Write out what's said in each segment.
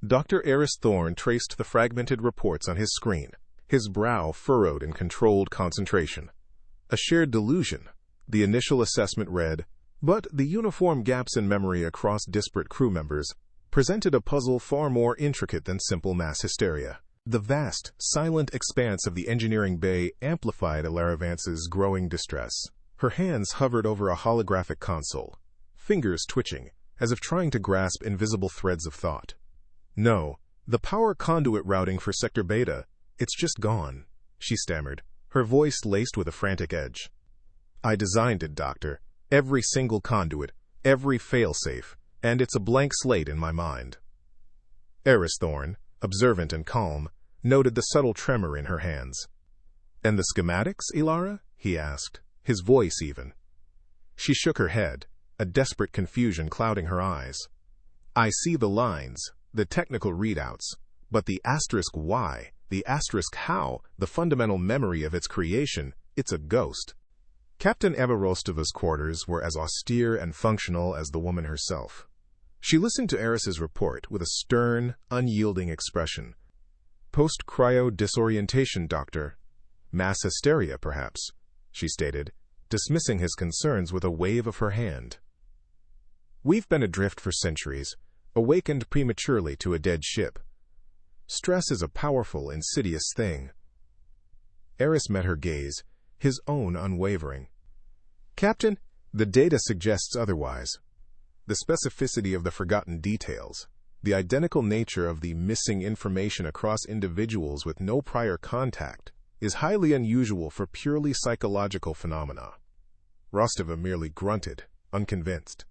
Dr. Aris Thorne traced the fragmented reports on his screen, his brow furrowed in controlled concentration. A shared delusion, the initial assessment read, but the uniform gaps in memory across disparate crew members presented a puzzle far more intricate than simple mass hysteria. The vast, silent expanse of the engineering bay amplified Alara Vance's growing distress. Her hands hovered over a holographic console, fingers twitching, as if trying to grasp invisible threads of thought. "No, the power conduit routing for Sector Beta, it's just gone," she stammered, her voice laced with a frantic edge. "I designed it, Doctor. Every single conduit, every failsafe, and it's a blank slate in my mind." Aris Thorne, observant and calm, noted the subtle tremor in her hands. "And the schematics, Alara?" he asked, his voice even. She shook her head, a desperate confusion clouding her eyes. "I see the lines, the technical readouts, but the asterisk why, the asterisk how, the fundamental memory of its creation, it's a ghost." Captain Emma Rostova's quarters were as austere and functional as the woman herself. She listened to Aris's report with a stern, unyielding expression. "Post-cryo disorientation, Doctor. Mass hysteria, perhaps," she stated, dismissing his concerns with a wave of her hand. "We've been adrift for centuries, awakened prematurely to a dead ship. Stress is a powerful, insidious thing." Aris met her gaze, his own unwavering. "Captain, the data suggests otherwise. The specificity of the forgotten details, the identical nature of the missing information across individuals with no prior contact, is highly unusual for purely psychological phenomena." Rostova merely grunted, unconvinced.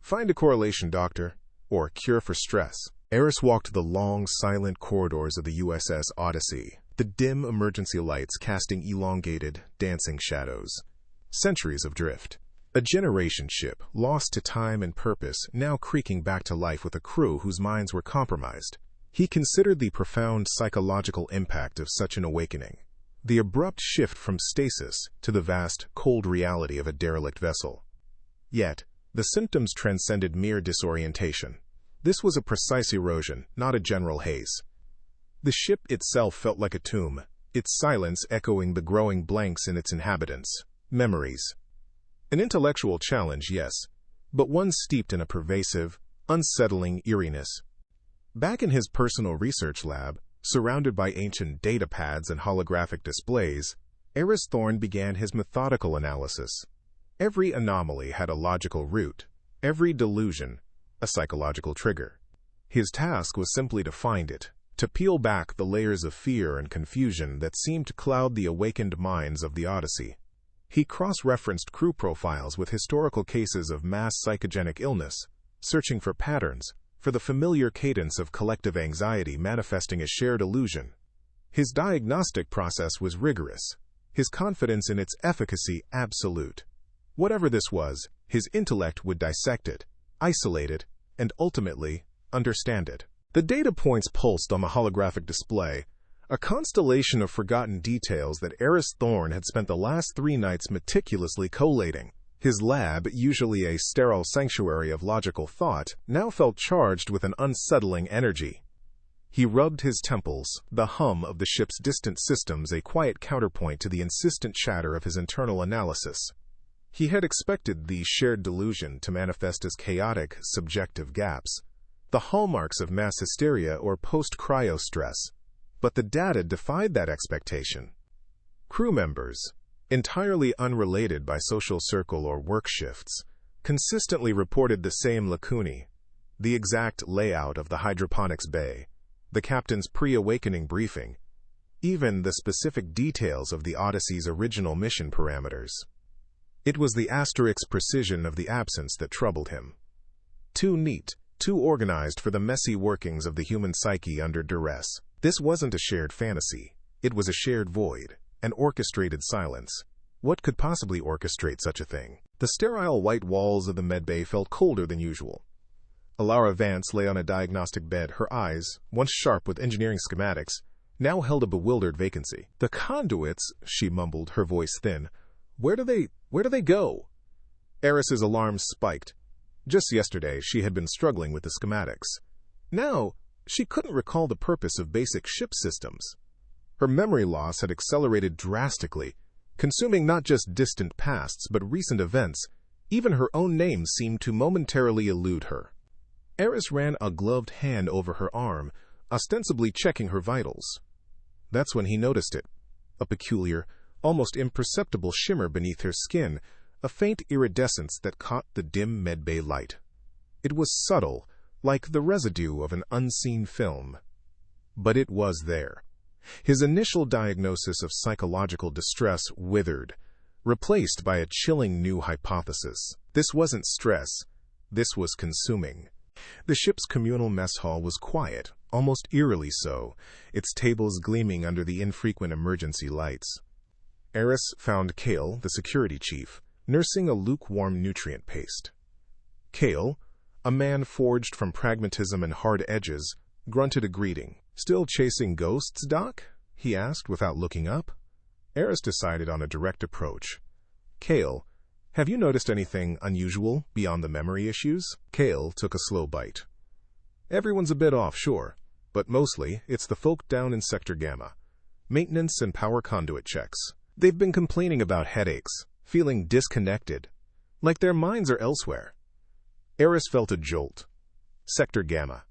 "Find a correlation, Doctor, or a cure for stress." Aris walked the long, silent corridors of the USS Odyssey, the dim emergency lights casting elongated, dancing shadows. Centuries of drift. A generation ship, lost to time and purpose, now creaking back to life with a crew whose minds were compromised. He considered the profound psychological impact of such an awakening. The abrupt shift from stasis to the vast, cold reality of a derelict vessel. Yet, the symptoms transcended mere disorientation. This was a precise erosion, not a general haze. The ship itself felt like a tomb, its silence echoing the growing blanks in its inhabitants. Memories. An intellectual challenge, yes, but one steeped in a pervasive, unsettling eeriness. Back in his personal research lab, surrounded by ancient data pads and holographic displays, Aris Thorne began his methodical analysis. Every anomaly had a logical root, every delusion a psychological trigger. His task was simply to find it, to peel back the layers of fear and confusion that seemed to cloud the awakened minds of the Odyssey. He cross-referenced crew profiles with historical cases of mass psychogenic illness, searching for patterns, for the familiar cadence of collective anxiety manifesting a shared illusion. His diagnostic process was rigorous, his confidence in its efficacy absolute. Whatever this was, his intellect would dissect it, isolate it, and ultimately understand it. The data points pulsed on the holographic display, a constellation of forgotten details that Aris Thorne had spent the last 3 nights meticulously collating. His lab, usually a sterile sanctuary of logical thought, now felt charged with an unsettling energy. He rubbed his temples, the hum of the ship's distant systems a quiet counterpoint to the insistent chatter of his internal analysis. He had expected the shared delusion to manifest as chaotic, subjective gaps, the hallmarks of mass hysteria or post-cryo stress. But the data defied that expectation. Crew members, entirely unrelated by social circle or work shifts, consistently reported the same lacunae, the exact layout of the hydroponics bay, the captain's pre-awakening briefing, even the specific details of the Odyssey's original mission parameters. It was the asterisk precision of the absence that troubled him. Too neat, too organized for the messy workings of the human psyche under duress. This wasn't a shared fantasy. It was a shared void, an orchestrated silence. What could possibly orchestrate such a thing? The sterile white walls of the medbay felt colder than usual. Alara Vance lay on a diagnostic bed, her eyes, once sharp with engineering schematics, now held a bewildered vacancy. "The conduits," she mumbled, her voice thin. Where do they go?" Aris's alarm spiked. Just yesterday, she had been struggling with the schematics. Now, She couldn't recall the purpose of basic ship systems. Her memory loss had accelerated drastically, consuming not just distant pasts but recent events. Even her own name seemed to momentarily elude her. Aris ran a gloved hand over her arm, ostensibly checking her vitals. That's when he noticed it. A peculiar, almost imperceptible shimmer beneath her skin, a faint iridescence that caught the dim medbay light. It was subtle, like the residue of an unseen film. But it was there. His initial diagnosis of psychological distress withered, replaced by a chilling new hypothesis. This wasn't stress. This was consuming. The ship's communal mess hall was quiet, almost eerily so, its tables gleaming under the infrequent emergency lights. Aris found Kale, the security chief, nursing a lukewarm nutrient paste. Kale, a man forged from pragmatism and hard edges, grunted a greeting. "Still chasing ghosts, Doc?" he asked without looking up. Aris decided on a direct approach. "Kale, have you noticed anything unusual beyond the memory issues?" Kale took a slow bite. "Everyone's a bit off, sure, but mostly it's the folk down in Sector Gamma. Maintenance and power conduit checks. They've been complaining about headaches, feeling disconnected, like their minds are elsewhere." Aris felt a jolt. Sector Gamma.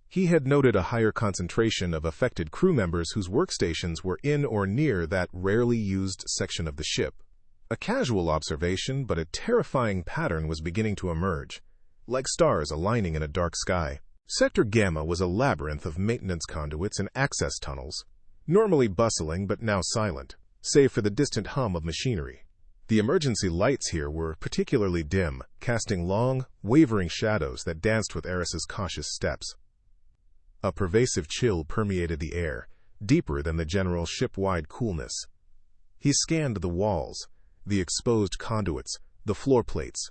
He had noted a higher concentration of affected crew members whose workstations were in or near that rarely used section of the ship. A casual observation, but a terrifying pattern was beginning to emerge, like stars aligning in a dark sky. Sector Gamma was a labyrinth of maintenance conduits and access tunnels, normally bustling but now silent, save for the distant hum of machinery. The emergency lights here were particularly dim, casting long, wavering shadows that danced with Aris's cautious steps. A pervasive chill permeated the air, deeper than the general ship-wide coolness. He scanned the walls, the exposed conduits, the floor plates.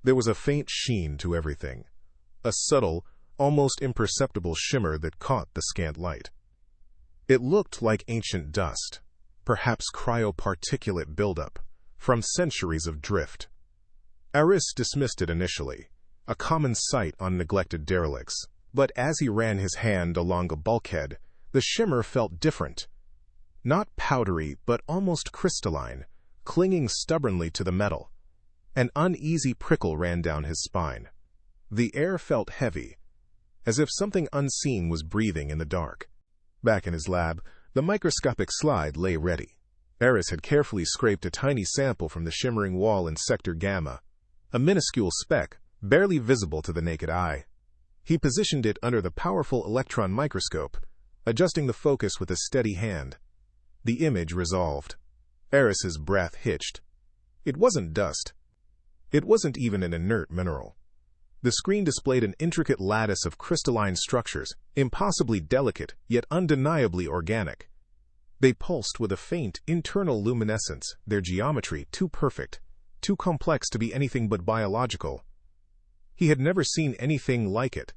There was a faint sheen to everything, a subtle, almost imperceptible shimmer that caught the scant light. It looked like ancient dust, perhaps cryoparticulate buildup, from centuries of drift. Aris dismissed it initially, a common sight on neglected derelicts. But as he ran his hand along a bulkhead, the shimmer felt different. Not powdery, but almost crystalline, clinging stubbornly to the metal. An uneasy prickle ran down his spine. The air felt heavy, as if something unseen was breathing in the dark. Back in his lab, the microscopic slide lay ready. Aris had carefully scraped a tiny sample from the shimmering wall in Sector Gamma, a minuscule speck, barely visible to the naked eye. He positioned it under the powerful electron microscope, adjusting the focus with a steady hand. The image resolved. Aris's breath hitched. It wasn't dust. It wasn't even an inert mineral. The screen displayed an intricate lattice of crystalline structures, impossibly delicate, yet undeniably organic. They pulsed with a faint, internal luminescence, their geometry too perfect, too complex to be anything but biological. He had never seen anything like it.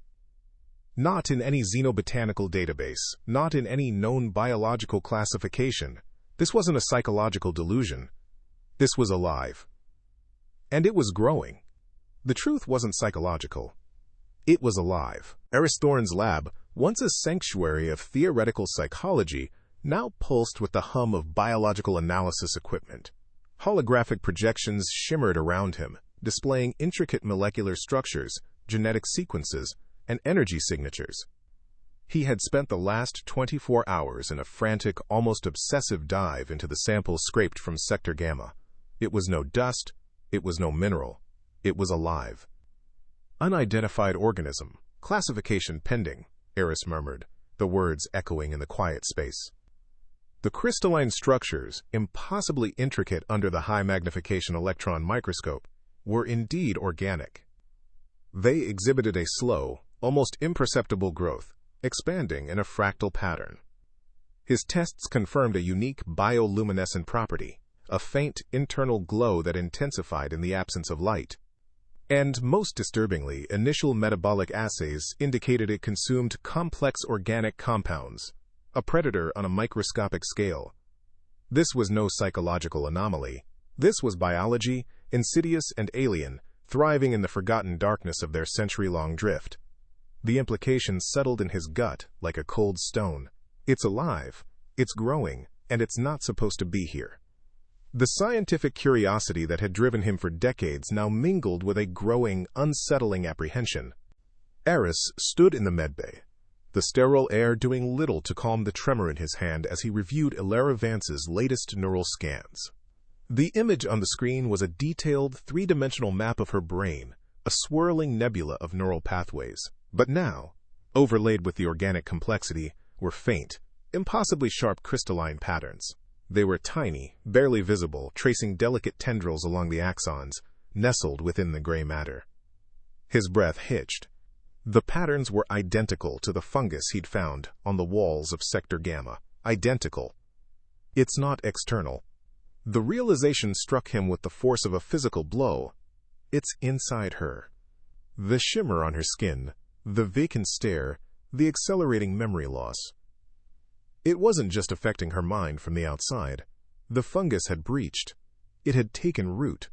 Not in any xenobotanical database, not in any known biological classification. This wasn't a psychological delusion. This was alive. And it was growing. The truth wasn't psychological. It was alive. Aris Thorne's lab, once a sanctuary of theoretical psychology, now pulsed with the hum of biological analysis equipment. Holographic projections shimmered around him, displaying intricate molecular structures, genetic sequences, and energy signatures. He had spent the last 24 hours in a frantic, almost obsessive dive into the samples scraped from Sector Gamma. It was no dust, it was no mineral, it was alive. "Unidentified organism, classification pending," Aris murmured, the words echoing in the quiet space. The crystalline structures, impossibly intricate under the high-magnification electron microscope, were indeed organic. They exhibited a slow, almost imperceptible growth, expanding in a fractal pattern. His tests confirmed a unique bioluminescent property, a faint internal glow that intensified in the absence of light. And most disturbingly, initial metabolic assays indicated it consumed complex organic compounds, a predator on a microscopic scale. This was no psychological anomaly. This was biology, insidious and alien, thriving in the forgotten darkness of their century-long drift. The implications settled in his gut like a cold stone. It's alive, it's growing, and it's not supposed to be here. The scientific curiosity that had driven him for decades now mingled with a growing, unsettling apprehension. Aris stood in the medbay, the sterile air doing little to calm the tremor in his hand as he reviewed Ilara Vance's latest neural scans. The image on the screen was a detailed, three-dimensional map of her brain, a swirling nebula of neural pathways. But now, overlaid with the organic complexity, were faint, impossibly sharp crystalline patterns. They were tiny, barely visible, tracing delicate tendrils along the axons, nestled within the gray matter. His breath hitched. The patterns were identical to the fungus he'd found on the walls of Sector Gamma. Identical. It's not external. The realization struck him with the force of a physical blow. It's inside her. The shimmer on her skin, the vacant stare, the accelerating memory loss. It wasn't just affecting her mind from the outside. The fungus had breached. It had taken root.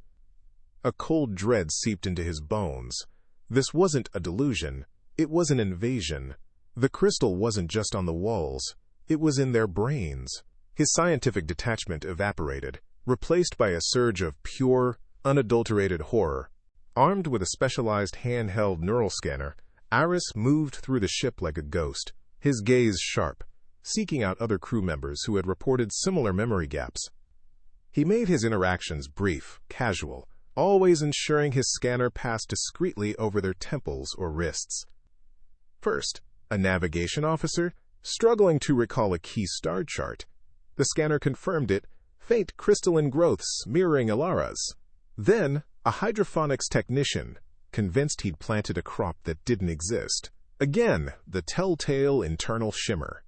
A cold dread seeped into his bones. This wasn't a delusion. It was an invasion. The crystal wasn't just on the walls. It was in their brains. His scientific detachment evaporated, replaced by a surge of pure, unadulterated horror. Armed with a specialized handheld neural scanner, Aris moved through the ship like a ghost, his gaze sharp, seeking out other crew members who had reported similar memory gaps. He made his interactions brief, casual, always ensuring his scanner passed discreetly over their temples or wrists. First, a navigation officer, struggling to recall a key star chart. The scanner confirmed it, faint crystalline growths mirroring Ilara's. Then, a hydroponics technician, convinced he'd planted a crop that didn't exist. Again, the telltale internal shimmer.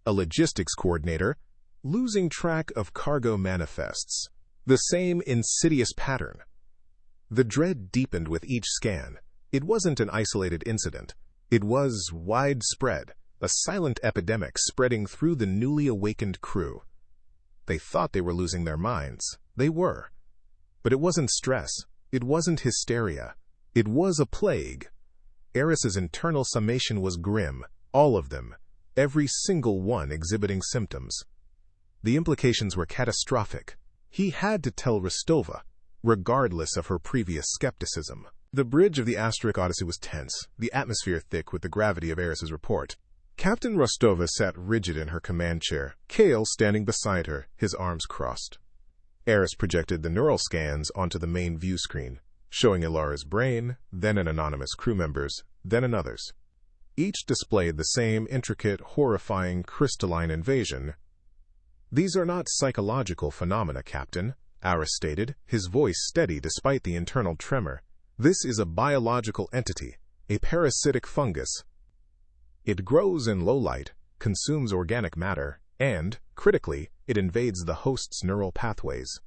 A logistics coordinator, losing track of cargo manifests. The same insidious pattern. The dread deepened with each scan. It wasn't an isolated incident. It was widespread, a silent epidemic spreading through the newly awakened crew. They thought they were losing their minds. They were. But it wasn't stress. It wasn't hysteria. It was a plague. Aris's internal summation was grim, all of them, every single one exhibiting symptoms. The implications were catastrophic. He had to tell Rostova, regardless of her previous skepticism. The bridge of the Odyssey was tense, the atmosphere thick with the gravity of Aris's report. Captain Rostova sat rigid in her command chair, Kale standing beside her, his arms crossed. Aris projected the neural scans onto the main view screen, showing Ilara's brain, then an anonymous crew member's, then another's. Each displayed the same intricate, horrifying, crystalline invasion. "These are not psychological phenomena, Captain," Aris stated, his voice steady despite the internal tremor. "This is a biological entity, a parasitic fungus. It grows in low light, consumes organic matter, and, critically, it invades the host's neural pathways."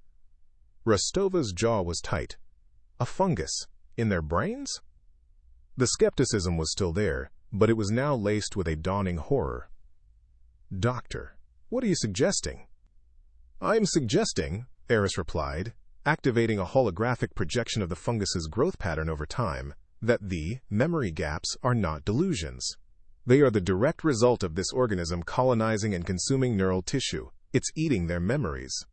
Rostova's jaw was tight. A fungus? In their brains? The skepticism was still there, but it was now laced with a dawning horror. "Doctor, what are you suggesting?" "I'm suggesting," Aris replied, activating a holographic projection of the fungus's growth pattern over time, "that the memory gaps are not delusions. They are the direct result of this organism colonizing and consuming neural tissue. It's eating their memories."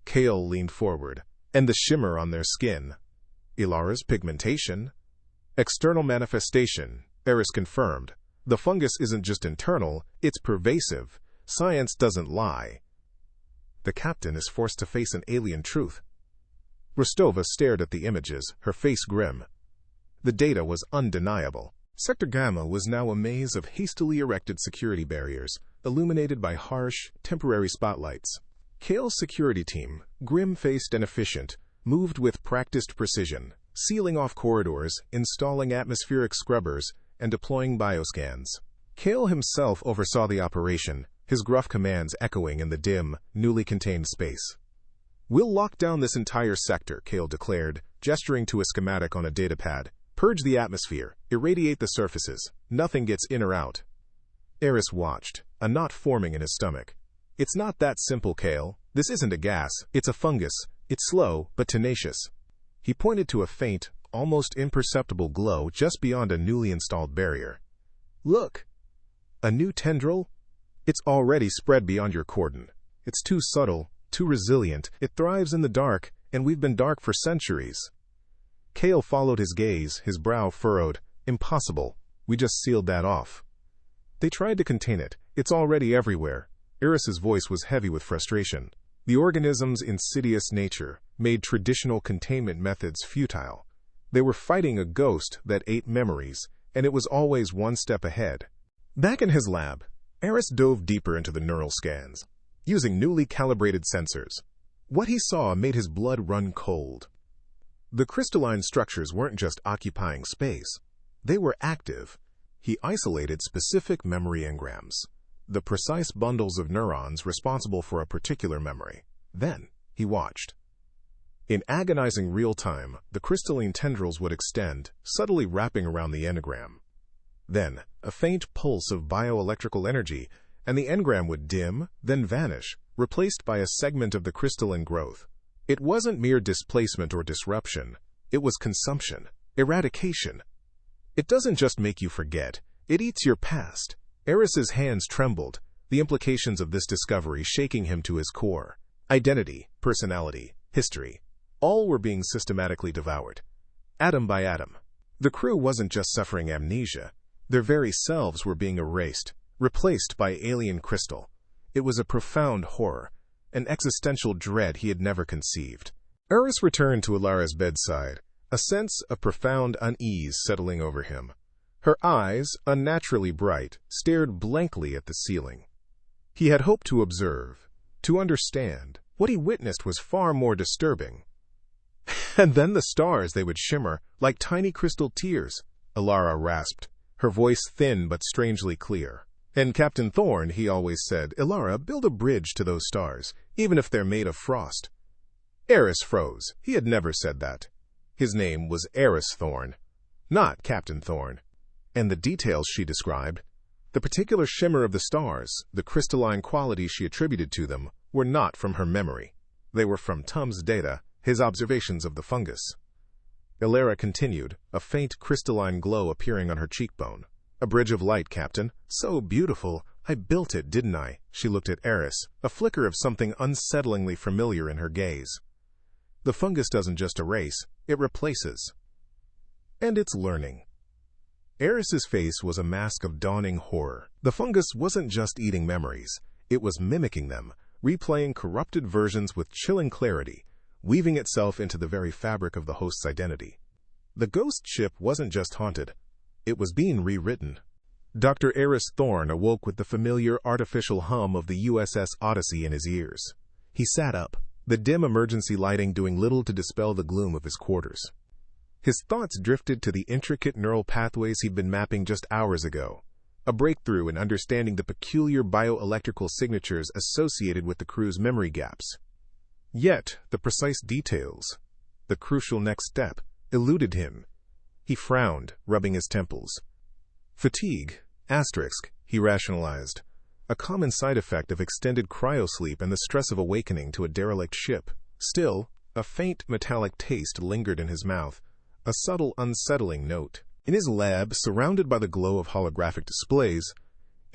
Kale leaned forward. "And the shimmer on their skin?" "Ilara's pigmentation." "External manifestation," Aris confirmed. "The fungus isn't just internal, it's pervasive. Science doesn't lie." The captain is forced to face an alien truth. Rostova stared at the images, her face grim. The data was undeniable. Sector Gamma was now a maze of hastily erected security barriers, illuminated by harsh, temporary spotlights. Kale's security team, grim-faced and efficient, moved with practiced precision, sealing off corridors, installing atmospheric scrubbers, and deploying bioscans. Kale himself oversaw the operation, his gruff commands echoing in the dim, newly contained space. "We'll lock down this entire sector," Kale declared, gesturing to a schematic on a datapad. "Purge the atmosphere, irradiate the surfaces. Nothing gets in or out." Aris watched, a knot forming in his stomach. "It's not that simple, Kale. This isn't a gas, it's a fungus. It's slow, but tenacious." He pointed to a faint, almost imperceptible glow just beyond a newly installed barrier. Look! A new tendril? It's already spread beyond your cordon. It's too subtle, too resilient, it thrives in the dark, and we've been dark for centuries. Kale followed his gaze, his brow furrowed. Impossible. We just sealed that off. They tried to contain it. It's already everywhere. Aris's voice was heavy with frustration. The organism's insidious nature made traditional containment methods futile. They were fighting a ghost that ate memories, and it was always one step ahead. Back in his lab, Aris dove deeper into the neural scans, using newly calibrated sensors. What he saw made his blood run cold. The crystalline structures weren't just occupying space. They were active. He isolated specific memory engrams, the precise bundles of neurons responsible for a particular memory. Then, he watched. In agonizing real time, the crystalline tendrils would extend, subtly wrapping around the engram. Then, a faint pulse of bioelectrical energy, and the engram would dim, then vanish, replaced by a segment of the crystalline growth. It wasn't mere displacement or disruption. It was consumption, eradication. It doesn't just make you forget. It eats your past. Aris's hands trembled, the implications of this discovery shaking him to his core. Identity, personality, history, all were being systematically devoured, atom by atom. The crew wasn't just suffering amnesia. Their very selves were being erased, replaced by alien crystal. It was a profound horror, an existential dread he had never conceived. Aris returned to Alara's bedside, a sense of profound unease settling over him. Her eyes, unnaturally bright, stared blankly at the ceiling. He had hoped to observe, to understand. What he witnessed was far more disturbing. And then the stars, they would shimmer, like tiny crystal tears, Alara rasped, her voice thin but strangely clear. And Captain Thorne, he always said, Alara, build a bridge to those stars, even if they're made of frost. Aris froze. He had never said that. His name was Aris Thorne, not Captain Thorne. And the details she described, the particular shimmer of the stars, the crystalline quality she attributed to them, were not from her memory. They were from Tum's data, his observations of the fungus. Alara continued, a faint crystalline glow appearing on her cheekbone. A bridge of light, Captain. So beautiful. I built it, didn't I? She looked at Aris, a flicker of something unsettlingly familiar in her gaze. The fungus doesn't just erase, it replaces. And it's learning. Aris's face was a mask of dawning horror. The fungus wasn't just eating memories. It was mimicking them, replaying corrupted versions with chilling clarity, weaving itself into the very fabric of the host's identity. The ghost ship wasn't just haunted. It was being rewritten. Dr. Aris Thorne awoke with the familiar artificial hum of the USS Odyssey in his ears. He sat up, the dim emergency lighting doing little to dispel the gloom of his quarters. His thoughts drifted to the intricate neural pathways he'd been mapping just hours ago, a breakthrough in understanding the peculiar bioelectrical signatures associated with the crew's memory gaps. Yet, the precise details, the crucial next step, eluded him. He frowned, rubbing his temples. Fatigue, he rationalized, a common side effect of extended cryo-sleep and the stress of awakening to a derelict ship. Still, a faint metallic taste lingered in his mouth, a subtle unsettling note. In his lab, surrounded by the glow of holographic displays,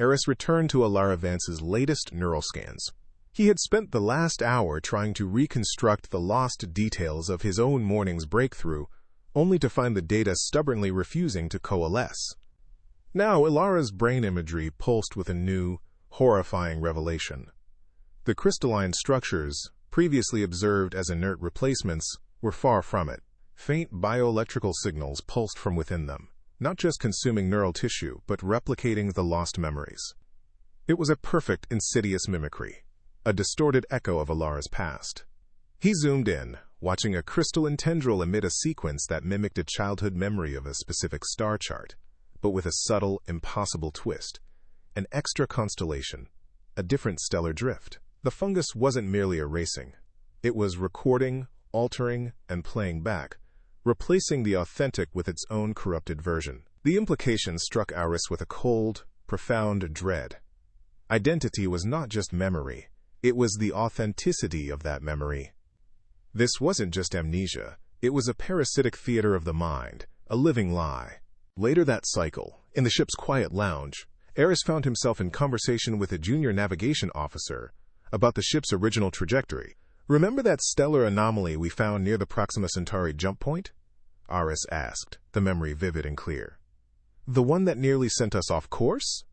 Aris returned to Alara Vance's latest neural scans. He had spent the last hour trying to reconstruct the lost details of his own morning's breakthrough, only to find the data stubbornly refusing to coalesce. Now, Alara's brain imagery pulsed with a new, horrifying revelation. The crystalline structures, previously observed as inert replacements, were far from it. Faint bioelectrical signals pulsed from within them, not just consuming neural tissue, but replicating the lost memories. It was a perfect, insidious mimicry, a distorted echo of Alara's past. He zoomed in, watching a crystalline tendril emit a sequence that mimicked a childhood memory of a specific star chart, but with a subtle, impossible twist. An extra constellation, a different stellar drift. The fungus wasn't merely erasing. It was recording, altering, and playing back, replacing the authentic with its own corrupted version. The implication struck Aris with a cold, profound dread. Identity was not just memory. It was the authenticity of that memory. This wasn't just amnesia. It was a parasitic theater of the mind, a living lie. Later that cycle, In the ship's quiet lounge, Aris found himself in conversation with a junior navigation officer about the ship's original trajectory. "Remember that stellar anomaly we found near the Proxima Centauri jump point?" Aris asked, the memory vivid and clear. "The one that nearly sent us off course?"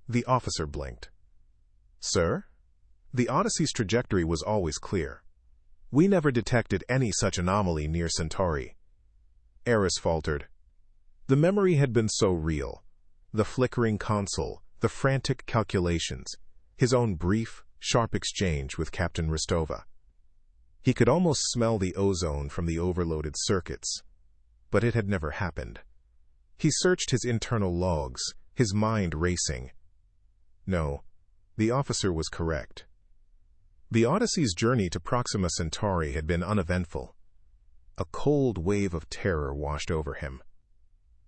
The officer blinked. "Sir? The Odyssey's trajectory was always clear. We never detected any such anomaly near Centauri." Aris faltered. The memory had been so real. The flickering console, the frantic calculations, his own brief, sharp exchange with Captain Rostova. He could almost smell the ozone from the overloaded circuits, but it had never happened. He searched his internal logs, his mind racing. No, the officer was correct. The Odyssey's journey to Proxima Centauri had been uneventful. A cold wave of terror washed over him.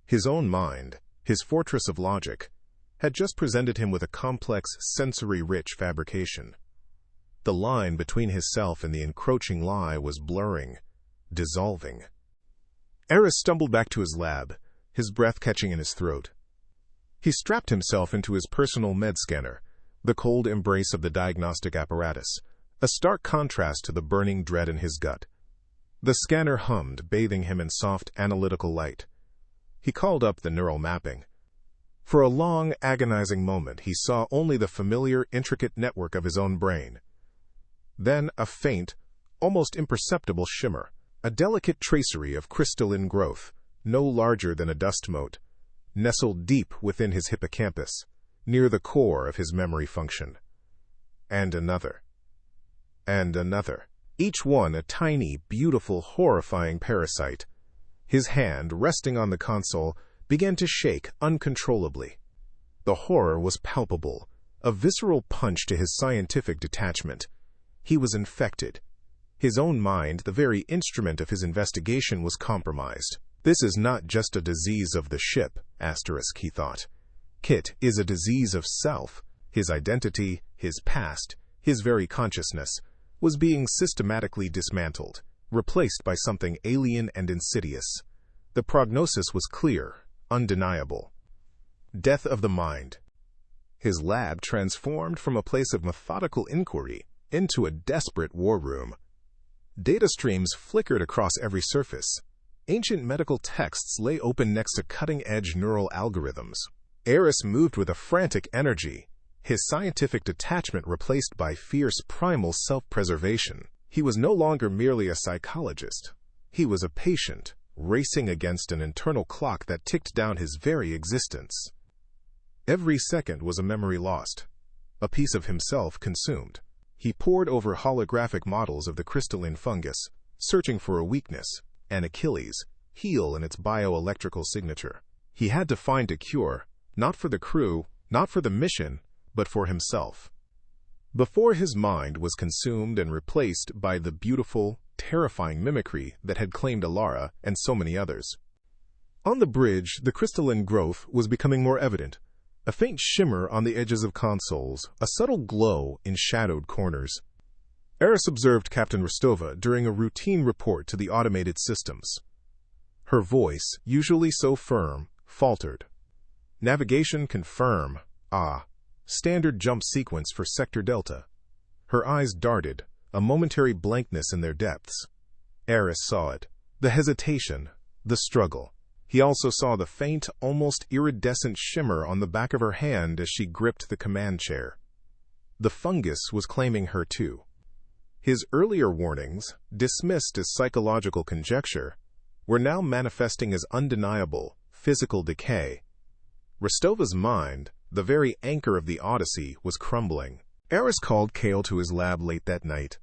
His own mind, his fortress of logic, had just presented him with a complex, sensory-rich fabrication. The line between his self and the encroaching lie was blurring, dissolving. Aris stumbled back to his lab, his breath catching in his throat. He strapped himself into his personal med scanner, the cold embrace of the diagnostic apparatus, a stark contrast to the burning dread in his gut. The scanner hummed, bathing him in soft, analytical light. He called up the neural mapping. For a long, agonizing moment, he saw only the familiar, intricate network of his own brain. Then a faint, almost imperceptible shimmer, a delicate tracery of crystalline growth, no larger than a dust mote, nestled deep within his hippocampus, near the core of his memory function. And another. And another. Each one a tiny, beautiful, horrifying parasite. His hand, resting on the console, began to shake uncontrollably. The horror was palpable, a visceral punch to his scientific detachment. He was infected. His own mind, the very instrument of his investigation, was compromised. This is not just a disease of the ship, he thought. Kit is a disease of self. His identity, his past, his very consciousness, was being systematically dismantled, replaced by something alien and insidious. The prognosis was clear, undeniable. Death of the mind. His lab transformed from a place of methodical inquiry into a desperate war room. Data streams flickered across every surface. Ancient medical texts lay open next to cutting-edge neural algorithms. Aris moved with a frantic energy, his scientific detachment replaced by fierce primal self-preservation. He was no longer merely a psychologist. He was a patient, racing against an internal clock that ticked down his very existence. Every second was a memory lost, a piece of himself consumed. He pored over holographic models of the crystalline fungus, searching for a weakness, an Achilles heel in its bioelectrical signature. He had to find a cure, not for the crew, not for the mission, but for himself. Before his mind was consumed and replaced by the beautiful, terrifying mimicry that had claimed Alara and so many others. On the bridge, the crystalline growth was becoming more evident. A faint shimmer on the edges of consoles, a subtle glow in shadowed corners. Aris observed Captain Rostova during a routine report to the automated systems. Her voice, usually so firm, faltered. Navigation confirm. Standard jump sequence for Sector Delta. Her eyes darted, a momentary blankness in their depths. Aris saw it. The hesitation, the struggle. He also saw the faint, almost iridescent shimmer on the back of her hand as she gripped the command chair. The fungus was claiming her too. His earlier warnings, dismissed as psychological conjecture, were now manifesting as undeniable, physical decay. Rostova's mind, the very anchor of the Odyssey, was crumbling. Aris called Kale to his lab late that night.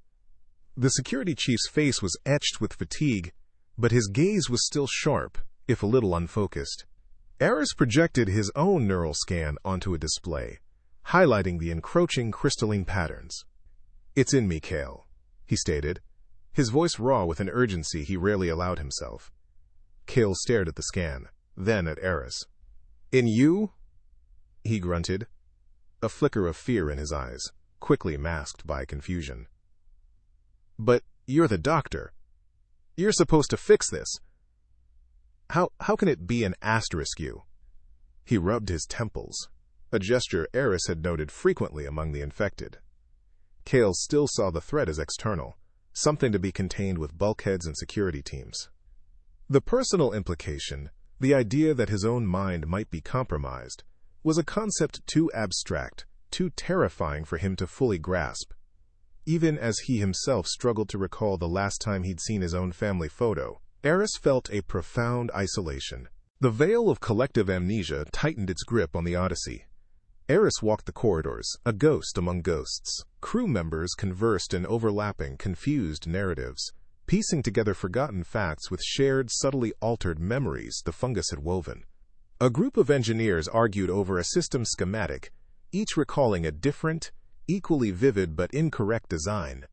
The security chief's face was etched with fatigue, but his gaze was still sharp, if a little unfocused. Aris projected his own neural scan onto a display, highlighting the encroaching crystalline patterns. "It's in me, Kale," he stated, his voice raw with an urgency he rarely allowed himself. Kale stared at the scan, then at Aris. "In you?" he grunted, a flicker of fear in his eyes, quickly masked by confusion. "But you're the doctor. You're supposed to fix this. How can it be an asterisk you?" He rubbed his temples, a gesture Aris had noted frequently among the infected. Kale still saw the threat as external, something to be contained with bulkheads and security teams. The personal implication, the idea that his own mind might be compromised, was a concept too abstract, too terrifying for him to fully grasp. Even as he himself struggled to recall the last time he'd seen his own family photo, Aris felt a profound isolation. The veil of collective amnesia tightened its grip on the Odyssey. Aris walked the corridors, a ghost among ghosts. Crew members conversed in overlapping, confused narratives, piecing together forgotten facts with shared, subtly altered memories the fungus had woven. A group of engineers argued over a system schematic, each recalling a different, equally vivid but incorrect design.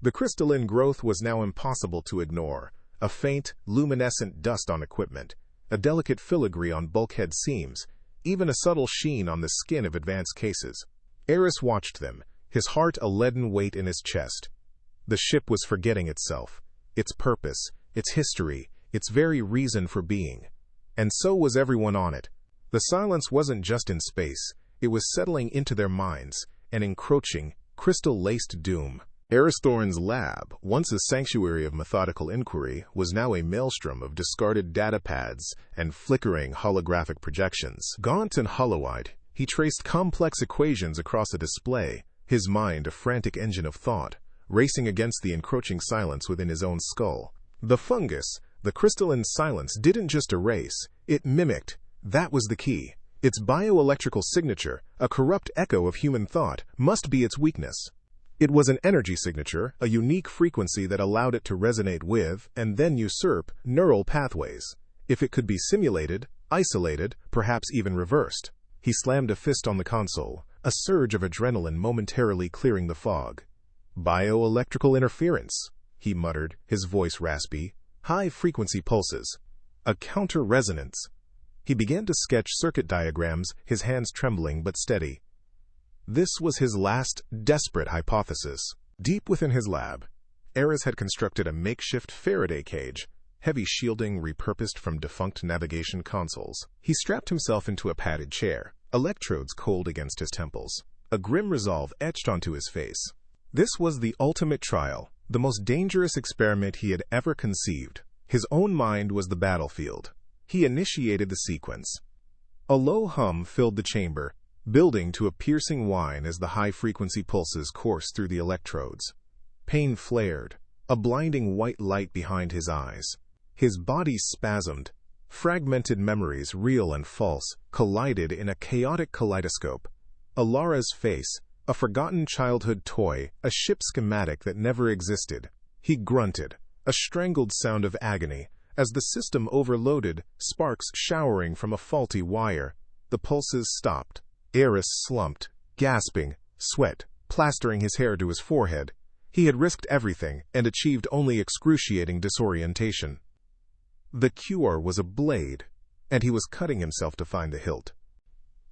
The crystalline growth was now impossible to ignore, a faint, luminescent dust on equipment, a delicate filigree on bulkhead seams, even a subtle sheen on the skin of advanced cases. Aris watched them, his heart a leaden weight in his chest. The ship was forgetting itself, its purpose, its history, its very reason for being. And so was everyone on it. The silence wasn't just in space, it was settling into their minds, an encroaching, crystal-laced doom. Aris Thorne's lab, once a sanctuary of methodical inquiry, was now a maelstrom of discarded data pads and flickering holographic projections. Gaunt and hollow-eyed, he traced complex equations across a display, his mind a frantic engine of thought, racing against the encroaching silence within his own skull. The fungus, the crystalline silence, didn't just erase, it mimicked. That was the key. Its bioelectrical signature, a corrupt echo of human thought, must be its weakness. It was an energy signature, a unique frequency that allowed it to resonate with, and then usurp, neural pathways. If it could be simulated, isolated, perhaps even reversed. He slammed a fist on the console, a surge of adrenaline momentarily clearing the fog. Bioelectrical interference, he muttered, his voice raspy. High-frequency pulses. A counter-resonance. He began to sketch circuit diagrams, his hands trembling but steady. This was his last, desperate hypothesis. Deep within his lab, Aris had constructed a makeshift Faraday cage, heavy shielding repurposed from defunct navigation consoles. He strapped himself into a padded chair, electrodes cold against his temples, a grim resolve etched onto his face. This was the ultimate trial, the most dangerous experiment he had ever conceived. His own mind was the battlefield. He initiated the sequence. A low hum filled the chamber, building to a piercing whine as the high-frequency pulses coursed through the electrodes. Pain flared, a blinding white light behind his eyes. His body spasmed. Fragmented memories, real and false, collided in a chaotic kaleidoscope. Alara's face, a forgotten childhood toy, a ship schematic that never existed. He grunted, a strangled sound of agony, as the system overloaded, sparks showering from a faulty wire. The pulses stopped. Aris slumped, gasping, sweat plastering his hair to his forehead. He had risked everything and achieved only excruciating disorientation. The cure was a blade, and he was cutting himself to find the hilt.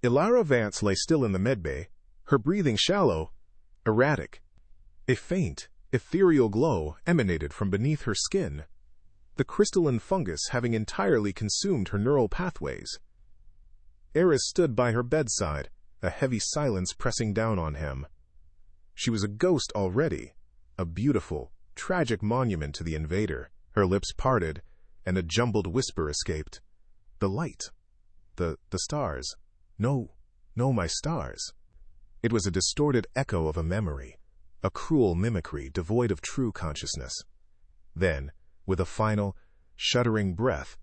Ilara Vance lay still in the medbay, her breathing shallow, erratic. A faint, ethereal glow emanated from beneath her skin, the crystalline fungus having entirely consumed her neural pathways. Aris stood by her bedside, a heavy silence pressing down on him. She was a ghost already, a beautiful, tragic monument to the invader. Her lips parted, and a jumbled whisper escaped. The light. The stars. No, my stars. It was a distorted echo of a memory, a cruel mimicry devoid of true consciousness. Then, with a final, shuddering breath,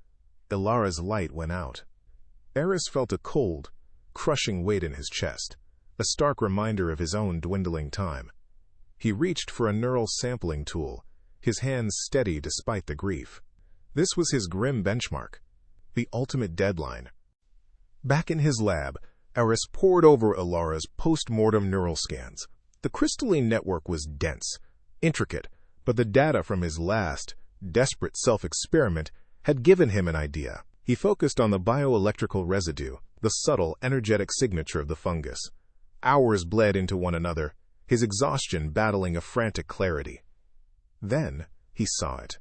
Ilara's light went out. Aris felt a cold, crushing weight in his chest, a stark reminder of his own dwindling time. He reached for a neural sampling tool, his hands steady despite the grief. This was his grim benchmark, the ultimate deadline. Back in his lab, Aris pored over Ilara's post-mortem neural scans. The crystalline network was dense, intricate, but the data from his last, desperate self-experiment had given him an idea. He focused on the bioelectrical residue, the subtle, energetic signature of the fungus. Hours bled into one another, his exhaustion battling a frantic clarity. Then he saw it.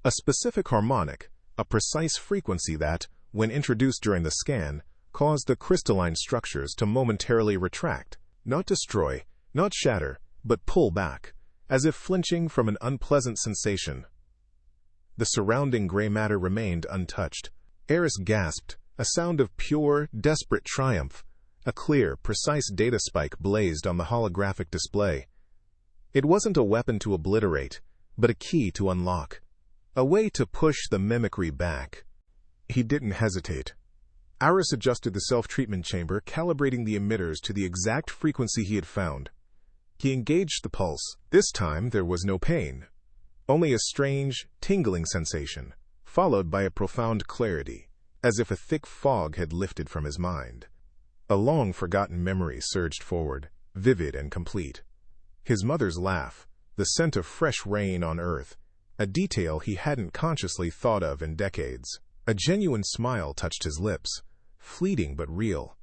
A specific harmonic, a precise frequency that, when introduced during the scan, caused the crystalline structures to momentarily retract, not destroy, not shatter, but pull back, as if flinching from an unpleasant sensation. The surrounding gray matter remained untouched. Aris gasped, a sound of pure, desperate triumph. A clear, precise data spike blazed on the holographic display. It wasn't a weapon to obliterate, but a key to unlock. A way to push the mimicry back. He didn't hesitate. Aris adjusted the self-treatment chamber, calibrating the emitters to the exact frequency he had found. He engaged the pulse. This time there was no pain. Only a strange, tingling sensation, followed by a profound clarity, as if a thick fog had lifted from his mind. A long-forgotten memory surged forward, vivid and complete. His mother's laugh, the scent of fresh rain on earth, a detail he hadn't consciously thought of in decades. A genuine smile touched his lips, fleeting but real.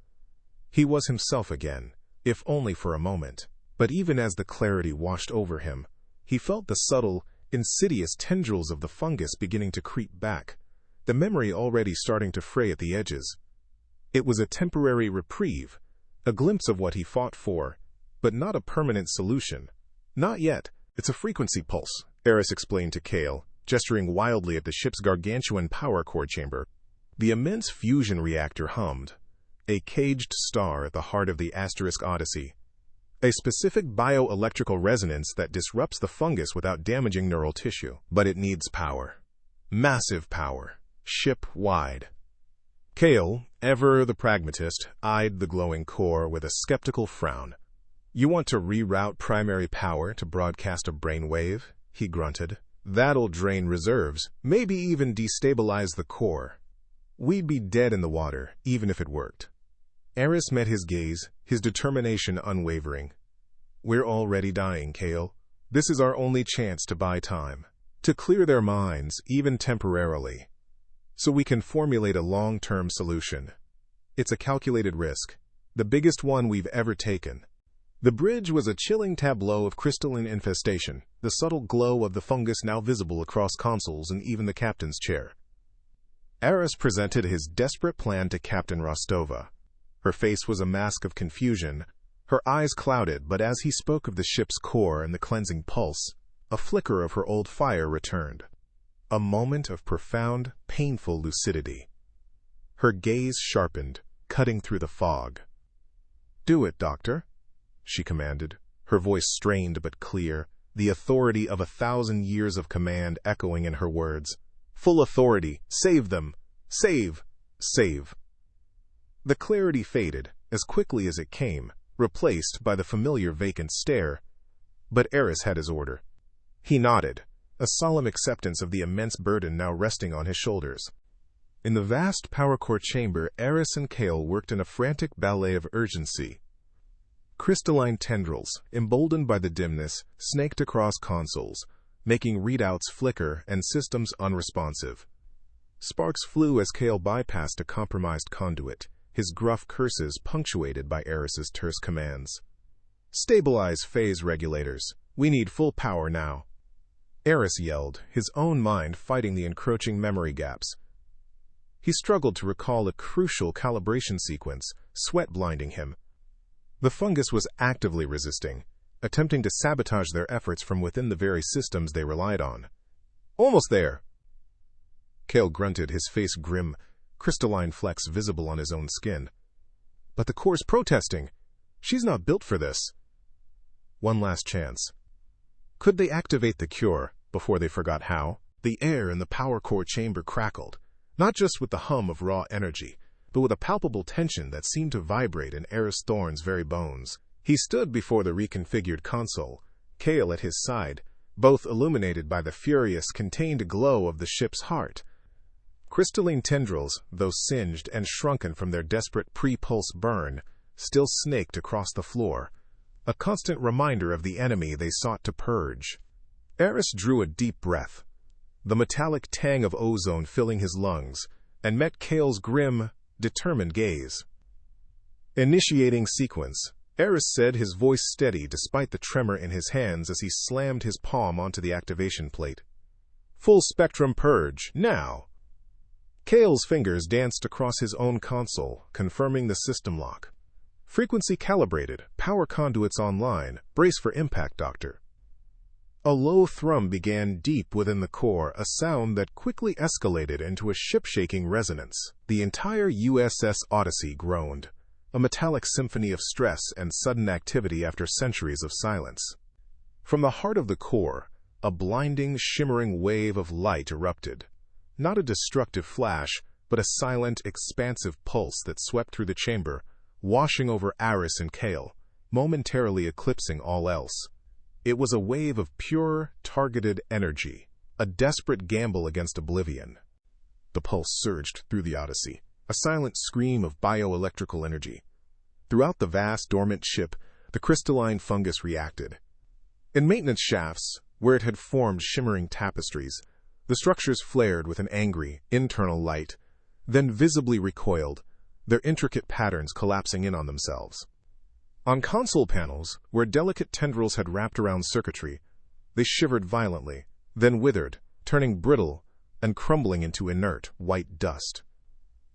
He was himself again, if only for a moment. But even as the clarity washed over him, he felt the subtle, insidious tendrils of the fungus beginning to creep back, the memory already starting to fray at the edges. It was a temporary reprieve, a glimpse of what he fought for, but not a permanent solution. Not yet. It's a frequency pulse, Aris explained to Kale, gesturing wildly at the ship's gargantuan power core chamber. The immense fusion reactor hummed, a caged star at the heart of the USS Odyssey. A specific bioelectrical resonance that disrupts the fungus without damaging neural tissue. But it needs power. Massive power. Ship-wide. Kale, ever the pragmatist, eyed the glowing core with a skeptical frown. You want to reroute primary power to broadcast a brainwave? He grunted. That'll drain reserves, maybe even destabilize the core. We'd be dead in the water, even if it worked. Aris met his gaze, his determination unwavering. We're already dying, Kale. This is our only chance to buy time. To clear their minds, even temporarily. So we can formulate a long-term solution. It's a calculated risk, the biggest one we've ever taken. The bridge was a chilling tableau of crystalline infestation, the subtle glow of the fungus now visible across consoles and even the captain's chair. Aris presented his desperate plan to Captain Rostova. Her face was a mask of confusion, her eyes clouded, but as he spoke of the ship's core and the cleansing pulse, a flicker of her old fire returned. A moment of profound, painful lucidity. Her gaze sharpened, cutting through the fog. "Do it, Doctor," she commanded, her voice strained but clear, the authority of 1,000 years of command echoing in her words. Full authority. Save them. Save. Save. The clarity faded, as quickly as it came, replaced by the familiar vacant stare. But Aris had his order. He nodded, a solemn acceptance of the immense burden now resting on his shoulders. In the vast power core chamber, Aris and Kale worked in a frantic ballet of urgency. Crystalline tendrils, emboldened by the dimness, snaked across consoles, making readouts flicker and systems unresponsive. Sparks flew as Kale bypassed a compromised conduit, his gruff curses punctuated by Aris's terse commands. "Stabilize phase regulators. We need full power now." Aris yelled, his own mind fighting the encroaching memory gaps. He struggled to recall a crucial calibration sequence, sweat blinding him. The fungus was actively resisting, attempting to sabotage their efforts from within the very systems they relied on. "Almost there." Kale grunted, his face grim, crystalline flecks visible on his own skin. "But the core's protesting. She's not built for this." One last chance. Could they activate the cure before they forgot how? The air in the power core chamber crackled, not just with the hum of raw energy, but with a palpable tension that seemed to vibrate in Aris Thorne's very bones. He stood before the reconfigured console, Kale at his side, both illuminated by the furious, contained glow of the ship's heart. Crystalline tendrils, though singed and shrunken from their desperate pre-pulse burn, still snaked across the floor, a constant reminder of the enemy they sought to purge. Aris drew a deep breath, the metallic tang of ozone filling his lungs, and met Kale's grim, determined gaze. "Initiating sequence," Aris said, his voice steady despite the tremor in his hands as he slammed his palm onto the activation plate. "Full spectrum purge, now." Kale's fingers danced across his own console, confirming the system lock. Frequency calibrated, power conduits online, brace for impact, Doctor. A low thrum began deep within the core, a sound that quickly escalated into a ship-shaking resonance. The entire USS Odyssey groaned, a metallic symphony of stress and sudden activity after centuries of silence. From the heart of the core, a blinding, shimmering wave of light erupted. Not a destructive flash, but a silent, expansive pulse that swept through the chamber, washing over Aris and Kale, momentarily eclipsing all else. It was a wave of pure, targeted energy, a desperate gamble against oblivion. The pulse surged through the Odyssey, a silent scream of bioelectrical energy. Throughout the vast, dormant ship, the crystalline fungus reacted. In maintenance shafts, where it had formed shimmering tapestries, the structures flared with an angry, internal light, then visibly recoiled, their intricate patterns collapsing in on themselves. On console panels, where delicate tendrils had wrapped around circuitry, they shivered violently, then withered, turning brittle and crumbling into inert, white dust.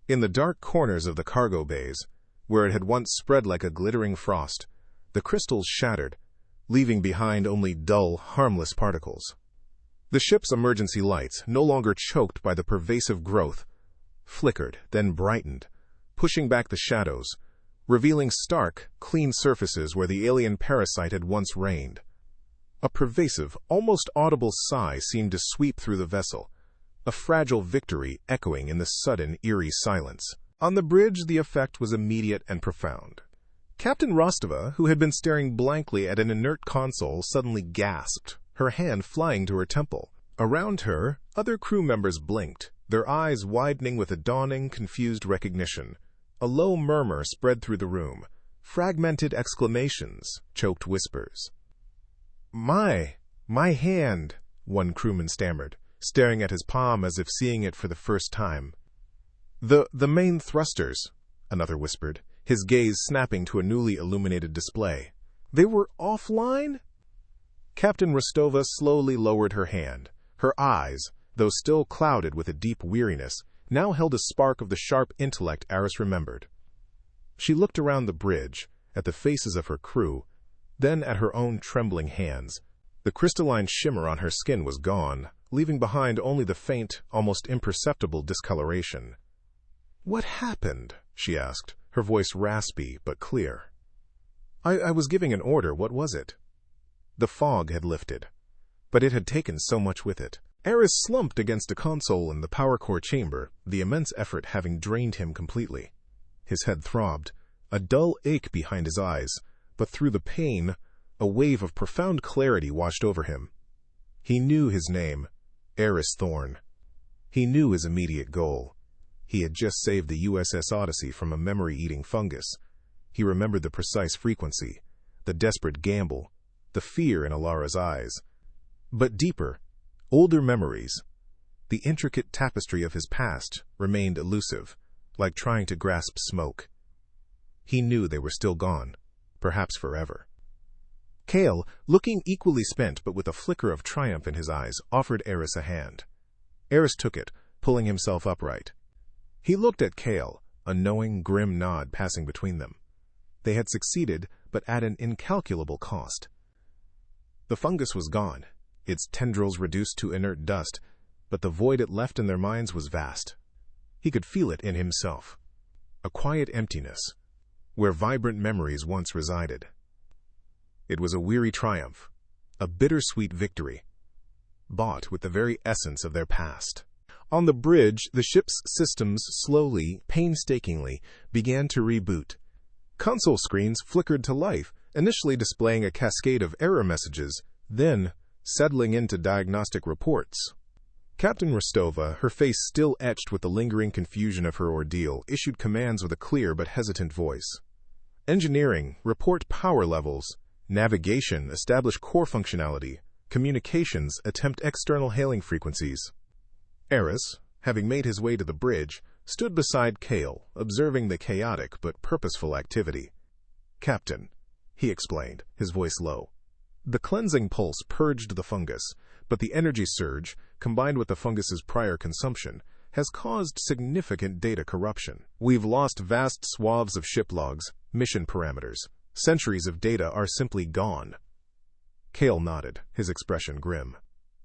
In the dark corners of the cargo bays, where it had once spread like a glittering frost, the crystals shattered, leaving behind only dull, harmless particles. The ship's emergency lights, no longer choked by the pervasive growth, flickered, then brightened, pushing back the shadows, revealing stark, clean surfaces where the alien Parasite had once reigned. A pervasive, almost audible sigh seemed to sweep through the vessel, a fragile victory echoing in the sudden, eerie silence. On the bridge, the effect was immediate and profound. Captain Rostova, who had been staring blankly at an inert console, suddenly gasped, her hand flying to her temple. Around her, other crew members blinked, their eyes widening with a dawning, confused recognition. A low murmur spread through the room, fragmented exclamations, choked whispers. My hand," one crewman stammered, staring at his palm as if seeing it for the first time. The main thrusters," another whispered, his gaze snapping to a newly illuminated display. "They were offline?" Captain Rostova slowly lowered her hand. Her eyes, though still clouded with a deep weariness, now held a spark of the sharp intellect Aris remembered. She looked around the bridge, at the faces of her crew, then at her own trembling hands. The crystalline shimmer on her skin was gone, leaving behind only the faint, almost imperceptible discoloration. "What happened?" she asked, her voice raspy but clear. I was giving an order. What was it?" The fog had lifted, but it had taken so much with it. Aris slumped against a console in the power core chamber, the immense effort having drained him completely. His head throbbed, a dull ache behind his eyes, but through the pain, a wave of profound clarity washed over him. He knew his name, Aris Thorne. He knew his immediate goal. He had just saved the USS Odyssey from a memory-eating fungus. He remembered the precise frequency, the desperate gamble, the fear in Alara's eyes. But deeper, older memories, the intricate tapestry of his past, remained elusive, like trying to grasp smoke. He knew they were still gone, perhaps forever. Kale, looking equally spent but with a flicker of triumph in his eyes, offered Aris a hand. Aris took it, pulling himself upright. He looked at Kale, a knowing, grim nod passing between them. They had succeeded, but at an incalculable cost. The fungus was gone, its tendrils reduced to inert dust, but the void it left in their minds was vast. He could feel it in himself. A quiet emptiness, where vibrant memories once resided. It was a weary triumph, a bittersweet victory, bought with the very essence of their past. On the bridge, the ship's systems slowly, painstakingly, began to reboot. Console screens flickered to life, initially displaying a cascade of error messages, then settling into diagnostic reports. Captain Rostova, her face still etched with the lingering confusion of her ordeal, issued commands with a clear but hesitant voice. Engineering, report power levels. Navigation, establish core functionality. Communications, attempt external hailing frequencies. Aris, having made his way to the bridge, stood beside Kale, observing the chaotic but purposeful activity. "Captain," he explained, his voice low. The cleansing pulse purged the fungus, but the energy surge, combined with the fungus's prior consumption, has caused significant data corruption. We've lost vast swaths of ship logs, mission parameters. Centuries of data are simply gone. Cale nodded, his expression grim.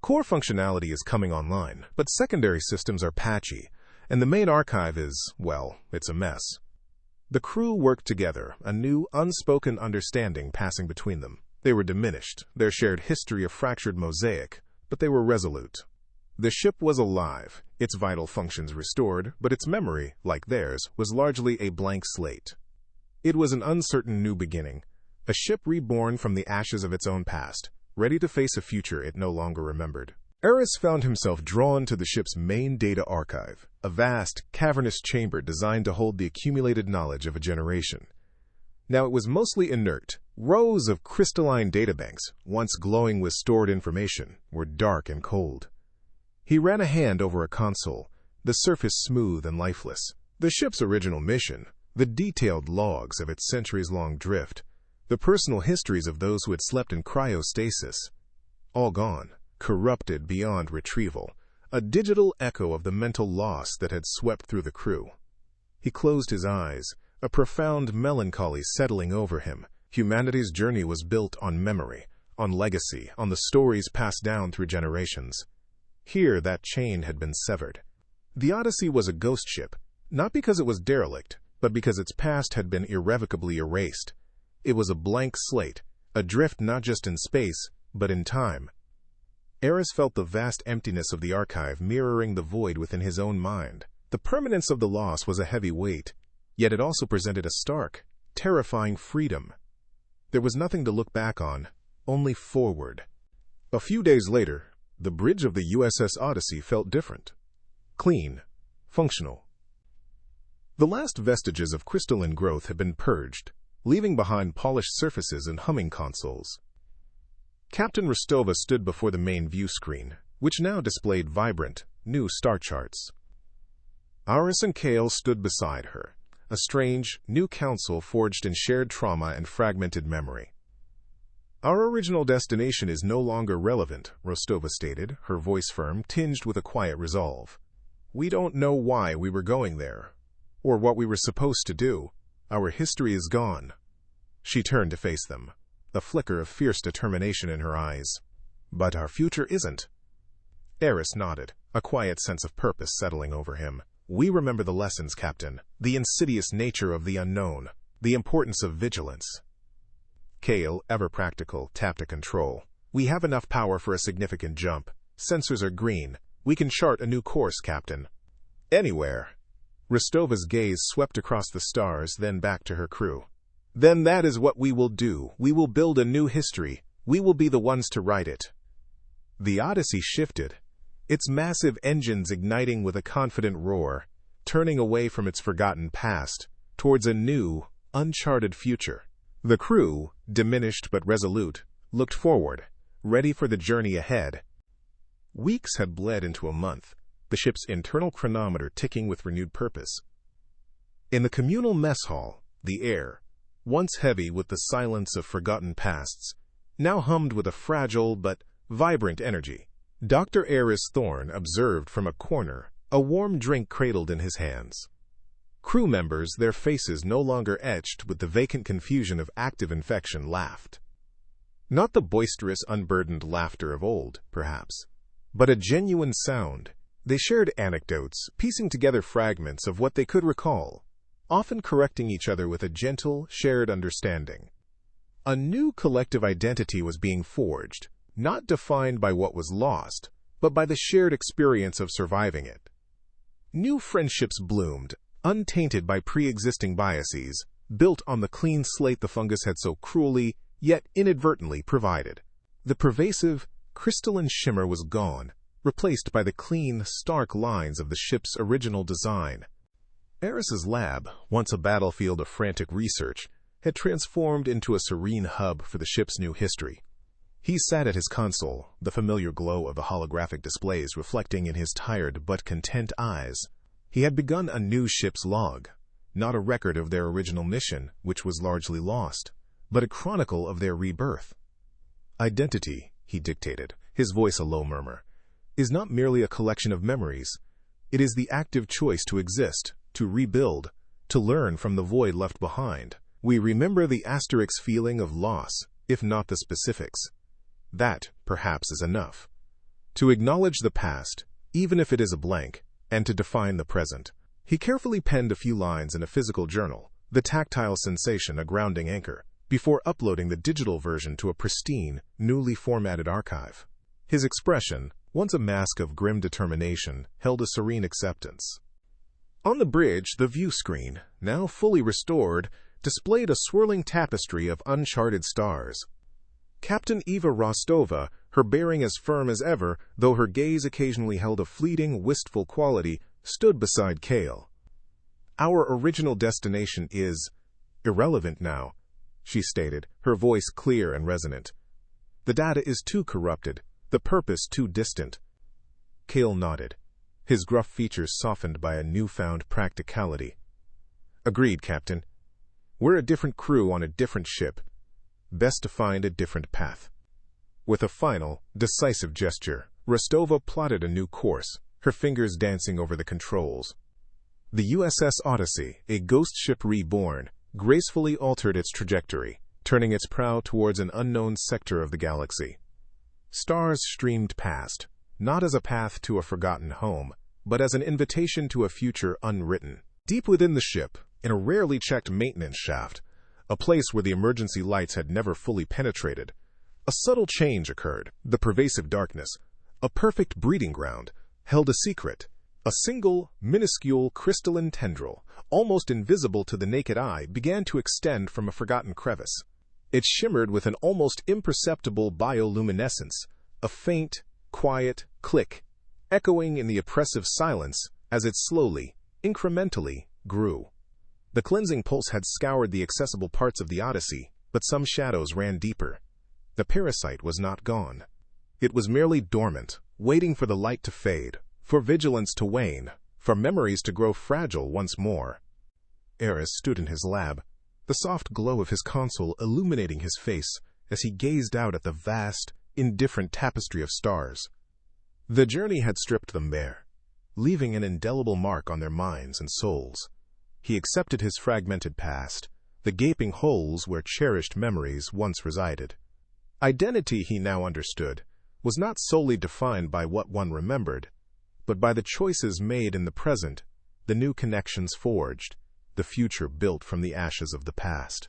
Core functionality is coming online, but secondary systems are patchy, and the main archive is, well, it's a mess. The crew worked together, a new, unspoken understanding passing between them. They were diminished, their shared history a fractured mosaic, but they were resolute. The ship was alive, its vital functions restored, but its memory, like theirs, was largely a blank slate. It was an uncertain new beginning, a ship reborn from the ashes of its own past, ready to face a future it no longer remembered. Aris found himself drawn to the ship's main data archive, a vast, cavernous chamber designed to hold the accumulated knowledge of a generation. Now it was mostly inert. Rows of crystalline databanks, once glowing with stored information, were dark and cold. He ran a hand over a console, the surface smooth and lifeless. The ship's original mission, the detailed logs of its centuries-long drift, the personal histories of those who had slept in cryostasis, all gone, corrupted beyond retrieval, a digital echo of the mental loss that had swept through the crew. He closed his eyes, a profound melancholy settling over him. Humanity's journey was built on memory, on legacy, on the stories passed down through generations. Here that chain had been severed. The Odyssey was a ghost ship, not because it was derelict, but because its past had been irrevocably erased. It was a blank slate, adrift not just in space, but in time. Aris felt the vast emptiness of the archive mirroring the void within his own mind. The permanence of the loss was a heavy weight, yet it also presented a stark, terrifying freedom. There was nothing to look back on, only forward. A few days later, the bridge of the USS Odyssey felt different. Clean, functional. The last vestiges of crystalline growth had been purged, leaving behind polished surfaces and humming consoles. Captain Rostova stood before the main view screen, which now displayed vibrant, new star charts. Aris and Cale stood beside her, a strange, new council forged in shared trauma and fragmented memory. Our original destination is no longer relevant, Rostova stated, her voice firm, tinged with a quiet resolve. We don't know why we were going there, or what we were supposed to do. Our history is gone. She turned to face them, a flicker of fierce determination in her eyes. But our future isn't. Aris nodded, a quiet sense of purpose settling over him. We remember the lessons, Captain, the insidious nature of the unknown, the importance of vigilance. Cale, ever practical, tapped a control. We have enough power for a significant jump. Sensors are green. We can chart a new course, Captain. Anywhere. Rostova's gaze swept across the stars, then back to her crew. Then that is what we will do. We will build a new history. We will be the ones to write it. The Odyssey shifted, its massive engines igniting with a confident roar, turning away from its forgotten past, towards a new, uncharted future. The crew, diminished but resolute, looked forward, ready for the journey ahead. Weeks had bled into a month, the ship's internal chronometer ticking with renewed purpose. In the communal mess hall, the air, once heavy with the silence of forgotten pasts, now hummed with a fragile but vibrant energy. Dr. Aris Thorne observed from a corner, a warm drink cradled in his hands. Crew members, their faces no longer etched with the vacant confusion of active infection, laughed. Not the boisterous, unburdened laughter of old, perhaps, but a genuine sound. They shared anecdotes, piecing together fragments of what they could recall, often correcting each other with a gentle, shared understanding. A new collective identity was being forged, not defined by what was lost, but by the shared experience of surviving it. New friendships bloomed, untainted by pre-existing biases, built on the clean slate the fungus had so cruelly, yet inadvertently, provided. The pervasive, crystalline shimmer was gone, replaced by the clean, stark lines of the ship's original design. Aris's lab, once a battlefield of frantic research, had transformed into a serene hub for the ship's new history. He sat at his console, the familiar glow of the holographic displays reflecting in his tired but content eyes. He had begun a new ship's log, not a record of their original mission, which was largely lost, but a chronicle of their rebirth. Identity, he dictated, his voice a low murmur, is not merely a collection of memories. It is the active choice to exist, to rebuild, to learn from the void left behind. We remember the asterisk feeling of loss, if not the specifics. That, perhaps, is enough. To acknowledge the past, even if it is a blank, and to define the present. He carefully penned a few lines in a physical journal, the tactile sensation a grounding anchor, before uploading the digital version to a pristine, newly formatted archive. His expression, once a mask of grim determination, held a serene acceptance. On the bridge, the view screen, now fully restored, displayed a swirling tapestry of uncharted stars. Captain Eva Rostova, her bearing as firm as ever, though her gaze occasionally held a fleeting, wistful quality, stood beside Cale. "Our original destination is irrelevant now," she stated, her voice clear and resonant. "The data is too corrupted, the purpose too distant." Cale nodded, his gruff features softened by a newfound practicality. "Agreed, Captain. We're a different crew on a different ship. Best to find a different path." With a final, decisive gesture, Rostova plotted a new course, her fingers dancing over the controls. The USS Odyssey, a ghost ship reborn, gracefully altered its trajectory, turning its prow towards an unknown sector of the galaxy. Stars streamed past, not as a path to a forgotten home, but as an invitation to a future unwritten. Deep within the ship, in a rarely checked maintenance shaft, a place where the emergency lights had never fully penetrated, a subtle change occurred. The pervasive darkness, a perfect breeding ground, held a secret. A single, minuscule crystalline tendril, almost invisible to the naked eye, began to extend from a forgotten crevice. It shimmered with an almost imperceptible bioluminescence, a faint, quiet click, echoing in the oppressive silence as it slowly, incrementally, grew. The cleansing pulse had scoured the accessible parts of the Odyssey, but some shadows ran deeper. The parasite was not gone. It was merely dormant, waiting for the light to fade, for vigilance to wane, for memories to grow fragile once more. Aris stood in his lab, the soft glow of his console illuminating his face as he gazed out at the vast, indifferent tapestry of stars. The journey had stripped them bare, leaving an indelible mark on their minds and souls. He accepted his fragmented past, the gaping holes where cherished memories once resided. Identity, he now understood, was not solely defined by what one remembered, but by the choices made in the present, the new connections forged, the future built from the ashes of the past.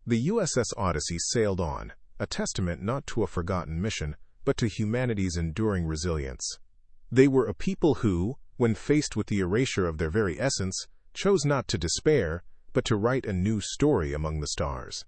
The USS Odyssey sailed on, a testament not to a forgotten mission, but to humanity's enduring resilience. They were a people who, when faced with the erasure of their very essence, chose not to despair, but to write a new story among the stars.